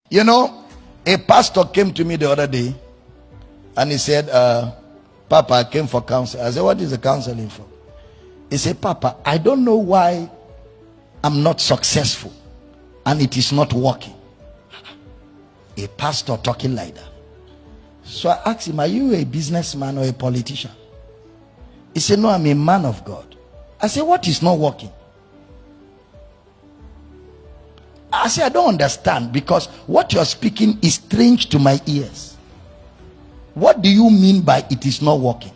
You know, a pastor came to me the other day and he said, Papa, I came for counsel. I said, what is the counseling for? He said, Papa, I don't know why I'm not successful and it is not working. A pastor talking like that. So I asked him, are you a businessman or a politician? He said, no, I'm a man of God. I said, what is not working? I said, I don't understand, because what you're speaking is strange to my ears. What do you mean by it is not working?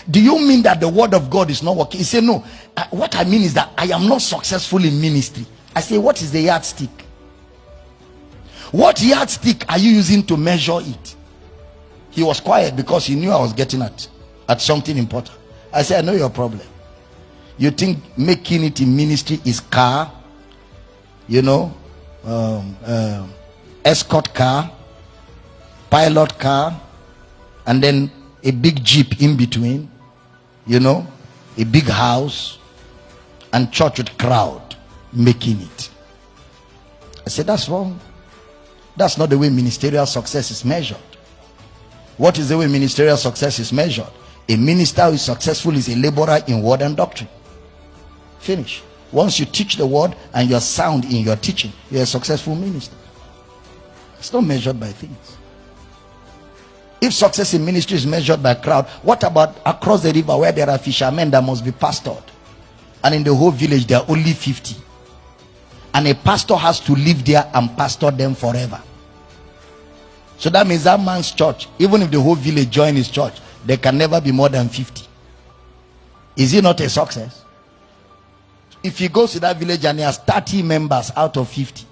Do you mean that the word of God is not working? He said, no, what I mean is that I am not successful in ministry. I say, what is the yardstick? What yardstick are you using to measure it? He was quiet because he knew I was getting at something important. I said, I know your problem. You think making it in ministry is car, escort car, pilot car, and then a big jeep in between, a big house, and church with crowd making it. I said, that's wrong. That's not the way ministerial success is measured. What is the way ministerial success is measured? A minister who is successful is a laborer in word and doctrine. Finish. Once you teach the word and you're sound in your teaching, you're a successful minister. It's not measured by things. If success in ministry is measured by crowd, what about across the river where there are fishermen that must be pastored, and in the whole village there are only 50, and a pastor has to live there and pastor them forever? So that means that man's church, even if the whole village join his church, there can never be more than 50. Is it not a success? If he goes to that village and he has 30 members out of 50,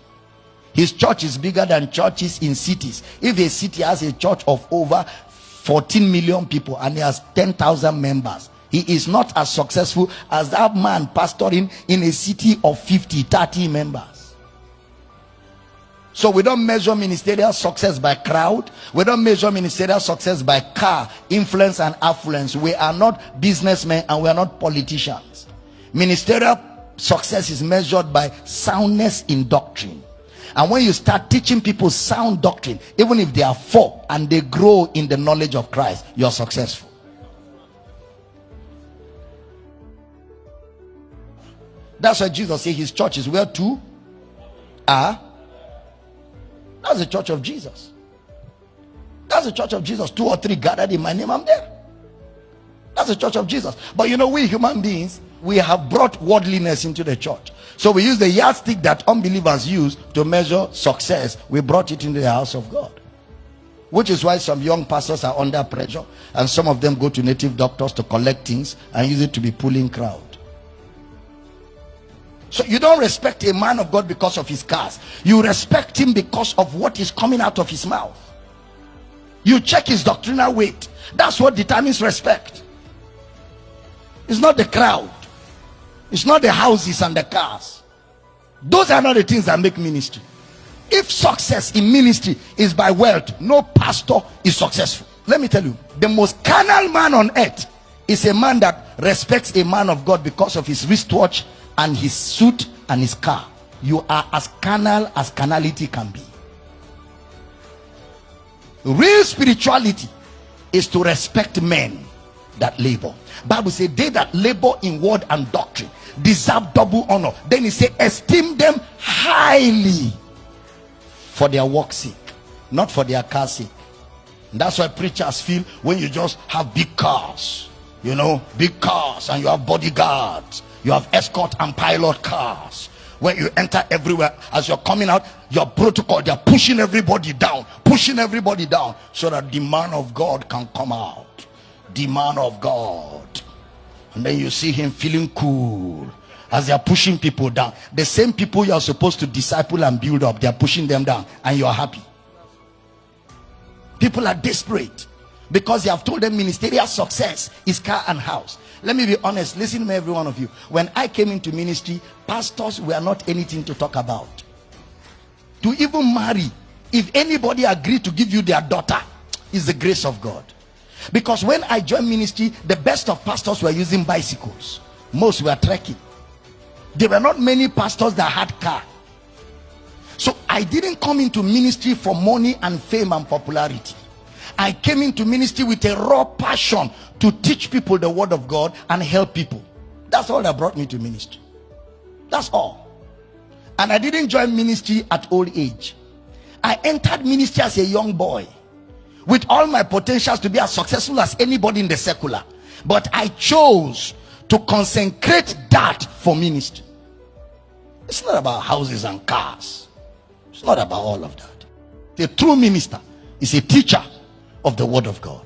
his church is bigger than churches in cities. If a city has a church of over 14 million people and he has 10,000 members, he is not as successful as that man pastoring in a city of 30 members. So we don't measure ministerial success by crowd. We don't measure ministerial success by car, influence and affluence. We are not businessmen and we are not politicians. Ministerial success is measured by soundness in doctrine. And when you start teaching people sound doctrine, even if they are 4 and they grow in the knowledge of Christ, you are successful. That's why Jesus said his church is where 2 are. That's the church of Jesus. That's the church of Jesus. 2 or 3 gathered in my name, I'm there. That's the church of Jesus. But we human beings, we have brought worldliness into the church. So we use the yardstick that unbelievers use to measure success. We brought it into the house of God. Which is why some young pastors are under pressure, and some of them go to native doctors to collect things and use it to be pulling crowd. So you don't respect a man of God because of his cars. You respect him because of what is coming out of his mouth. You check his doctrinal weight. That's what determines respect. It's not the crowd. It's not the houses and the cars. Those are not the things that make ministry. If success in ministry is by wealth, no pastor is successful. Let me tell you, the most carnal man on earth is a man that respects a man of God because of his wristwatch and his suit and his car. You are as carnal as carnality can be. Real spirituality is to respect men that labor. Bible says they that labor in word and doctrine deserve double honor. Then he said, esteem them highly for their work's sake, not for their car's sake. And that's why preachers feel when you just have big cars, big cars, and you have bodyguards, you have escort and pilot cars, when you enter everywhere, as you're coming out, your protocol, they're pushing everybody down, so that the man of God can come out. The man of God. And then you see him feeling cool as they are pushing people down. The same people you are supposed to disciple and build up, they are pushing them down, and you are happy. People are desperate because you have told them ministerial success is car and house. Let me be honest, listen to me, every one of you. When I came into ministry, pastors were not anything to talk about. To even marry, if anybody agreed to give you their daughter, is the grace of God. Because when I joined ministry, the best of pastors were using bicycles. Most were trekking. There were not many pastors that had car. So I didn't come into ministry for money and fame and popularity. I came into ministry with a raw passion to teach people the word of God and help people. That's all that brought me to ministry. That's all. And I didn't join ministry at old age. I entered ministry as a young boy with all my potentials to be as successful as anybody in the secular. But I chose to consecrate that for ministry. It's not about houses and cars. It's not about all of that. The true minister is a teacher of the word of God.